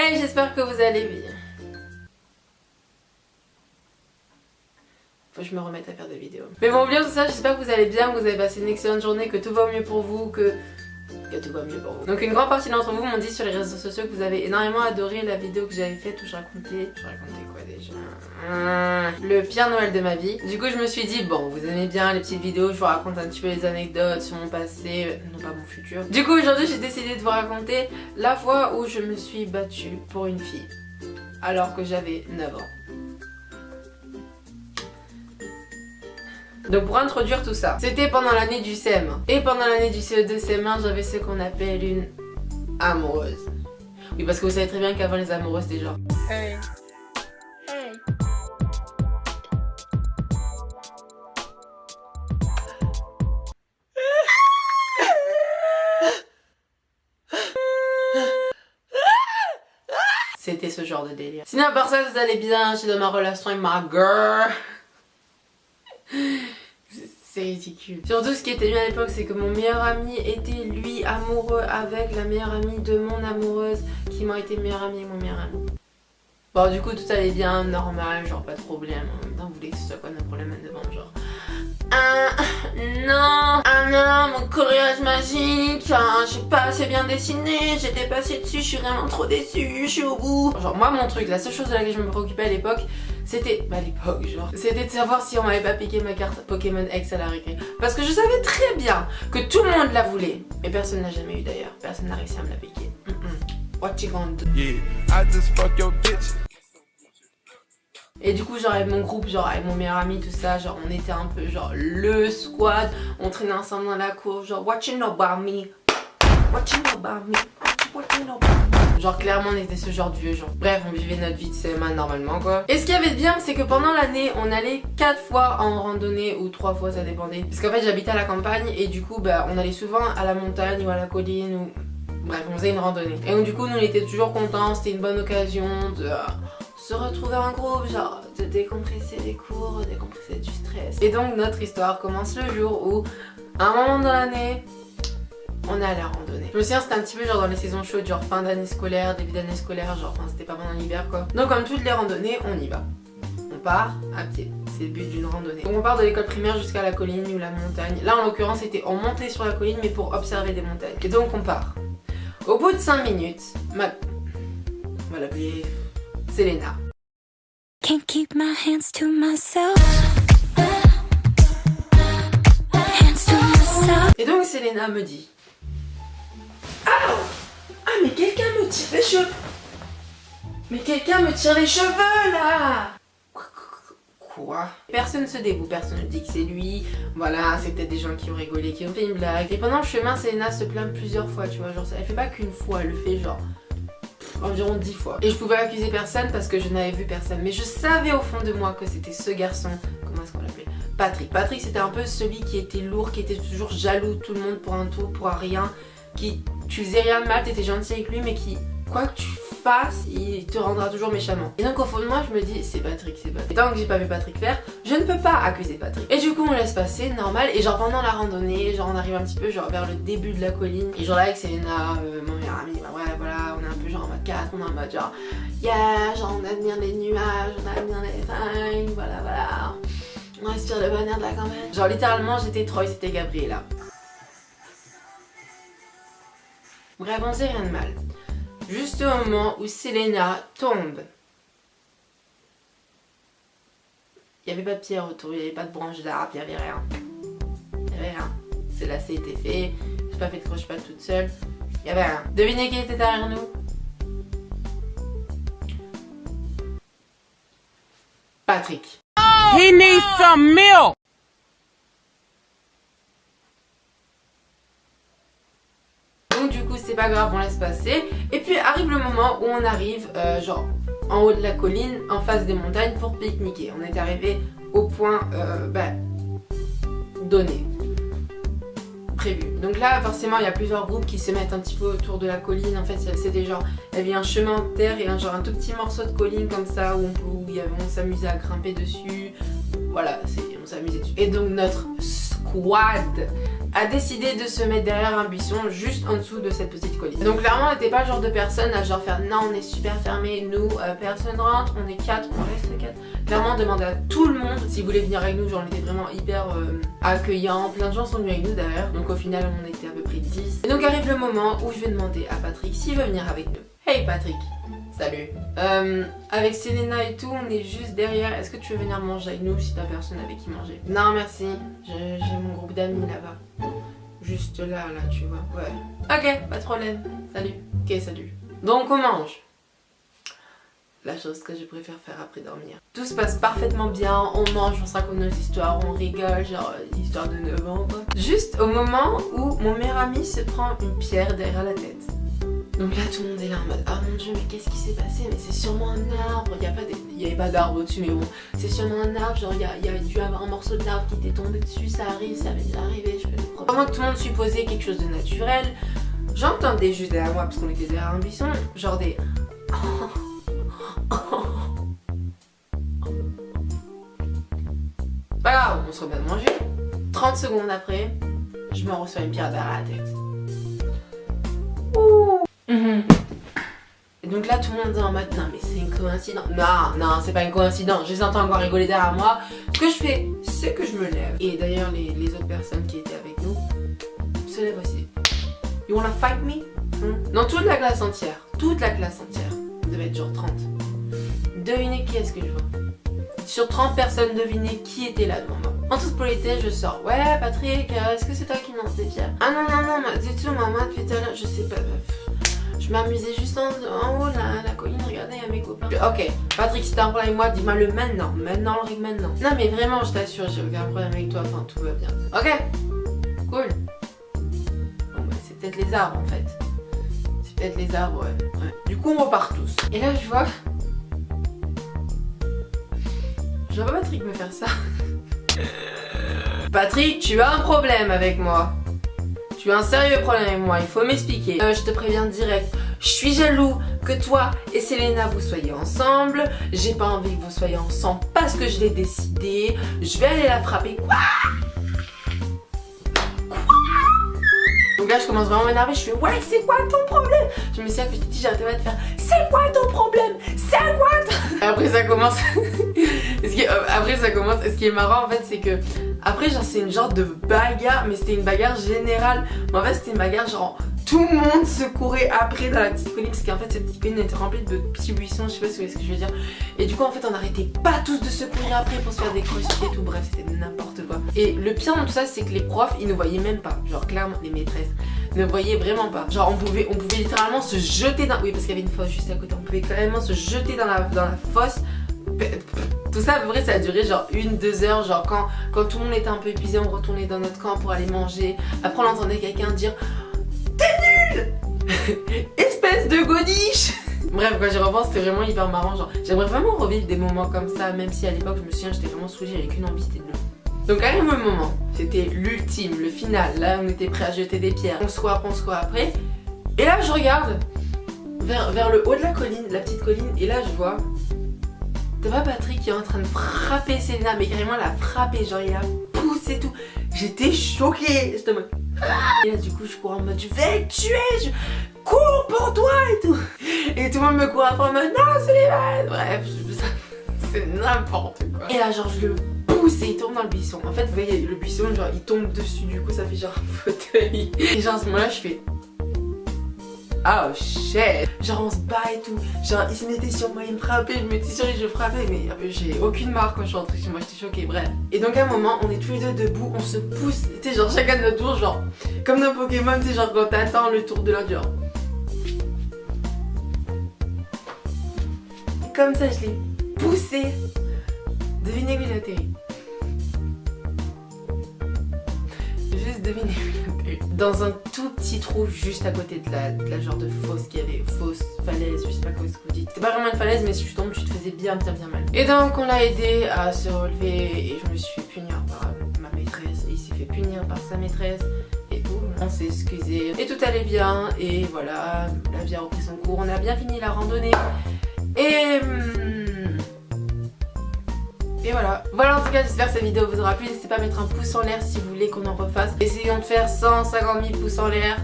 Hey, j'espère que vous allez bien. Faut que je me remette à faire des vidéos. Mais bon, oublions tout ça, j'espère que vous allez bien, que vous avez passé une excellente journée, que tout va au mieux pour vous, que tout va mieux pour vous. Donc une grande partie d'entre vous m'ont dit sur les réseaux sociaux que vous avez énormément adoré la vidéo que j'avais faite où je racontais quoi déjà, le pire Noël de ma vie. Du coup je me suis dit bon, vous aimez bien les petites vidéos, je vous raconte un petit peu les anecdotes sur mon passé, non pas mon futur. Du coup aujourd'hui j'ai décidé de vous raconter la fois où je me suis battue pour une fille alors que j'avais 9 ans. Donc pour introduire tout ça, c'était pendant l'année du CM1. Et pendant l'année du CE2 CM1, j'avais ce qu'on appelle une amoureuse. Oui, parce que vous savez très bien qu'avant les amoureuses c'était genre hey. Hey. C'était ce genre de délire. Sinon à part ça, vous allez bien, je suis dans ma relation avec ma girl. C'est ridicule. Surtout ce qui était bien à l'époque, c'est que mon meilleur ami était lui amoureux avec la meilleure amie de mon amoureuse qui m'a été meilleure amie et mon meilleur ami. Bon du coup tout allait bien, normal, genre pas de problème. En même temps vous voulez que ce soit quoi nos problèmes à devant, genre non, mon coloriage magique, j'ai pas assez bien dessiné, j'étais passée dessus, je suis vraiment trop déçue, je suis au bout. Genre moi mon truc, la seule chose de laquelle je me préoccupais à l'époque, c'était, c'était de savoir si on m'avait pas piqué ma carte Pokémon X à la récré. Parce que je savais très bien que tout le monde la voulait. Mais personne n'a jamais eu d'ailleurs, personne n'a réussi à me la piquer. What you gonna do? Yeah, I just fuck your bitch. Et du coup genre avec mon groupe, genre avec mon meilleur ami, tout ça, genre on était un peu genre le squad, on traînait ensemble dans la cour, genre what you know about me, what you know about me, what you know about me. Genre clairement on était ce genre de vieux gens. Bref, on vivait notre vie de CM1 normalement quoi. Et ce qu'il y avait de bien, c'est que pendant l'année on allait 4 fois en randonnée ou 3 fois, ça dépendait. Parce qu'en fait j'habitais à la campagne et du coup bah on allait souvent à la montagne ou à la colline ou... Bref, on faisait une randonnée. Et donc du coup nous on était toujours contents, c'était une bonne occasion de... se retrouver en groupe, genre de décompresser des cours, décompresser du stress. Et donc notre histoire commence le jour où, à un moment dans l'année, on est allé à randonnée. Je me souviens c'était un petit peu genre dans les saisons chaudes, genre fin d'année scolaire, début d'année scolaire, genre enfin c'était pas pendant l'hiver quoi. Donc comme toutes les randonnées, on y va. On part à pied, c'est le but d'une randonnée. Donc on part de l'école primaire jusqu'à la colline ou la montagne. Là en l'occurrence c'était on montait sur la colline mais pour observer des montagnes. Et donc on part. Au bout de 5 minutes, on va l'appeler... Selena. Can't keep my hands to myself. Hands to myself. Et donc Selena me dit mais quelqu'un me tire les cheveux. Mais quelqu'un me tire les cheveux là. Quoi? Personne se dévoue, personne ne dit que c'est lui. Voilà, c'est peut-être des gens qui ont rigolé, qui ont fait une blague. Et pendant le chemin, Selena se plaint plusieurs fois, tu vois, genre elle fait pas qu'une fois, elle le fait genre environ 10 fois. Et je pouvais accuser personne parce que je n'avais vu personne. Mais je savais au fond de moi que c'était ce garçon, comment est-ce qu'on l'appelait? Patrick. Patrick c'était un peu celui qui était lourd, qui était toujours jaloux de tout le monde pour un tout, pour un rien. Qui, tu faisais rien de mal, t'étais gentil avec lui mais qui, quoi que tu fasses, il te rendra toujours méchamment. Et donc au fond de moi je me dis c'est Patrick, c'est Patrick. Et tant que j'ai pas vu Patrick faire, je ne peux pas accuser Patrick. Et du coup on laisse passer, normal. Et genre pendant la randonnée, genre on arrive un petit peu genre vers le début de la colline. Et genre là avec Selena, mon meilleur ami, bah ouais voilà, on est un peu genre en mode 4, on est en mode genre yeah, genre on admire les nuages, on admire les fringues, voilà. On respire le bon air de la campagne. Genre littéralement j'étais Troy, c'était Gabriella. Bref, on sait rien de mal. Juste au moment où Selena tombe. Il n'y avait pas de pierre autour, il n'y avait pas de branche d'arbre, il n'y avait rien. Il n'y avait rien. C'est lacet était fait, j'ai pas fait de croche-patte toute seule. Il n'y avait rien. Devinez qui était derrière nous? Patrick. He needs some milk! Donc du coup c'est pas grave, on laisse passer. Et puis arrive le moment où on arrive genre en haut de la colline, en face des montagnes pour pique-niquer. On est arrivé au point donné, prévu. Donc là forcément il y a plusieurs groupes qui se mettent un petit peu autour de la colline. En fait c'était genre, il y avait un chemin en terre et un tout petit morceau de colline comme ça où on s'amusait à grimper dessus. Voilà, on s'amusait dessus. Et donc notre squad a décidé de se mettre derrière un buisson juste en dessous de cette petite colline. Donc clairement on n'était pas le genre de personne à genre faire non on est super fermé, nous personne rentre, on est 4, on reste 4. Clairement on demandait à tout le monde s'ils voulaient venir avec nous, genre on était vraiment hyper accueillants, plein de gens sont venus avec nous d'ailleurs, donc au final on était à peu près 10. Et donc arrive le moment où je vais demander à Patrick s'il veut venir avec nous. Hey Patrick, salut. Avec Selena et tout, on est juste derrière. Est-ce que tu veux venir manger avec nous si t'as personne avec qui manger? Non merci, j'ai mon groupe d'amis là-bas. Juste là, tu vois. Ouais. Ok, pas de problème. Salut. Ok, salut. Donc on mange. La chose que je préfère faire après dormir. Tout se passe parfaitement bien, on mange, on se raconte nos histoires, on rigole, genre l'histoire de 9 ans quoi. Juste au moment où mon meilleur ami se prend une pierre derrière la tête. Donc là tout le monde est là en mode ah mon dieu mais qu'est-ce qui s'est passé, mais c'est sûrement un arbre, il n'y avait pas d'arbre au-dessus mais bon c'est sûrement un arbre, genre il y a dû avoir un morceau d'arbre qui t'est tombé dessus, ça arrive, ça va déjà arriver, je peux le prendre. Pendant que tout le monde supposait quelque chose de naturel, j'entendais juste derrière moi parce qu'on était derrière un buisson, genre des pas grave, on se remet à manger. 30 secondes après, je me reçois une pierre derrière la tête. Et donc là tout le monde est en mode non mais c'est une coïncidence. Non c'est pas une coïncidence, je les entends encore rigoler derrière moi. Ce que je fais c'est que je me lève. Et d'ailleurs les autres personnes qui étaient avec nous se lèvent aussi. You wanna fight me? Dans toute la classe entière, il devait être genre 30. Devinez qui est-ce que je vois? Sur 30 personnes, devinez qui était là devant moi. En toute politesse, je sors. Ouais, Patrick, est-ce que c'est toi qui lance des pierres? Ah non, c'est tout, maman, depuis tout à l'heure, je sais pas. Je m'amusais juste en haut, la colline, regardez, il y a mes copains. Ok, Patrick, si t'as un problème avec moi, dis-moi le maintenant. Maintenant, le rig maintenant. Non, mais vraiment, je t'assure, j'ai aucun problème avec toi, enfin, tout va bien. Ok, cool. Bon, bah, c'est peut-être les arbres en fait. C'est peut-être les arbres, ouais. Du coup, on repart tous. Et là, je vois. Je vois pas Patrick me faire ça. Patrick, tu as un problème avec moi. Tu as un sérieux problème avec moi, il faut m'expliquer. Je te préviens direct, je suis jaloux que toi et Selena vous soyez ensemble. J'ai pas envie que vous soyez ensemble parce que je l'ai décidé. Je vais aller la frapper. Quoi? Donc là je commence vraiment à m'énerver, je fais ouais c'est quoi ton problème? Je me souviens que je t'ai dit, j'arrêtais pas de faire c'est quoi ton problème? C'est quoi ton... Après ça commence. Ce qui est marrant en fait c'est que après genre c'est une genre de bagarre, mais c'était une bagarre générale. Mais en fait c'était une bagarre genre tout le monde se courait après dans la petite colline parce qu'en fait cette petite colline était remplie de petits buissons, je sais pas ce que je veux dire. Et du coup en fait on n'arrêtait pas tous de se courir après pour se faire des crochets et tout, bref c'était n'importe quoi. Et le pire dans tout ça c'est que les profs ils ne voyaient même pas, genre clairement les maîtresses ne voyaient vraiment pas. Genre on pouvait littéralement se jeter dans... Oui parce qu'il y avait une fosse juste à côté, on pouvait carrément se jeter dans la fosse. Tout ça à peu près ça a duré genre 1-2 heures, genre quand tout le monde était un peu épuisé on retournait dans notre camp pour aller manger. Après on entendait quelqu'un dire t'es nul espèce de godiche. Bref quand j'y repense c'était vraiment hyper marrant, genre j'aimerais vraiment revivre des moments comme ça, même si à l'époque je me souviens j'étais vraiment saoulée, j'avais qu'une envie c'était de l'eau. Donc arrive le moment, c'était l'ultime, le final, là on était prêt à jeter des pierres, on se court après. Et là je regarde vers le haut de la colline, la petite colline, et là je vois t'as pas Patrick qui est en train de frapper Selena, mais carrément la frapper, genre il la pousse et tout. J'étais choquée, j'étais en mode... Et là du coup je cours en mode je vais le tuer, je cours pour toi et tout. Et tout le monde me court après en mode non Selena. Bref, c'est n'importe quoi. Et là genre je le pousse et il tombe dans le buisson. En fait vous voyez le buisson genre il tombe dessus, du coup ça fait genre un fauteuil. Et genre à ce moment là je fais... Oh shit. Genre on se bat et tout. Genre il se mettait sur moi, il me frappait, je me mettais sur lui, je frappais. Mais j'ai aucune marque quand je suis rentrée chez moi, j'étais choquée, bref. Et donc à un moment on est tous les deux debout, on se pousse. Tu sais genre chacun de notre tour, genre comme dans Pokémon, tu sais genre quand t'attends le tour de l'autre genre. Et comme ça je l'ai poussé. Devinez où il atterrit. Juste devinez où il atterrit. Dans un tout petit trou juste à côté de la genre de fosse qu'il y avait, fosse, falaise, je sais pas comment est-ce que vous dites. C'était pas vraiment une falaise mais si tu tombes tu te faisais bien mal. Et donc on l'a aidé à se relever et je me suis fait punir par ma maîtresse et il s'est fait punir par sa maîtresse et tout. On s'est excusé et tout allait bien et voilà, la vie a repris son cours, on a bien fini la randonnée et Et voilà. Voilà, en tout cas, j'espère que cette vidéo vous aura plu. N'hésitez pas à mettre un pouce en l'air si vous voulez qu'on en refasse. Essayons de faire 150 000 pouces en l'air.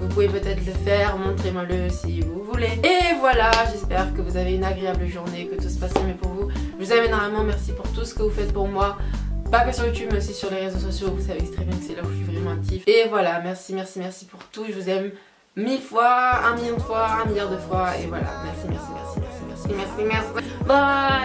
Vous pouvez peut-être le faire, montrez-moi-le si vous voulez. Et voilà, j'espère que vous avez une agréable journée, que tout se passe bien pour vous. Je vous aime énormément, merci pour tout ce que vous faites pour moi. Pas que sur YouTube, mais aussi sur les réseaux sociaux. Vous savez très bien que c'est là où je suis vraiment active. Et voilà, merci pour tout. Je vous aime 1000 fois, 1 million de fois, 1 milliard de fois. Et voilà, merci. Bye.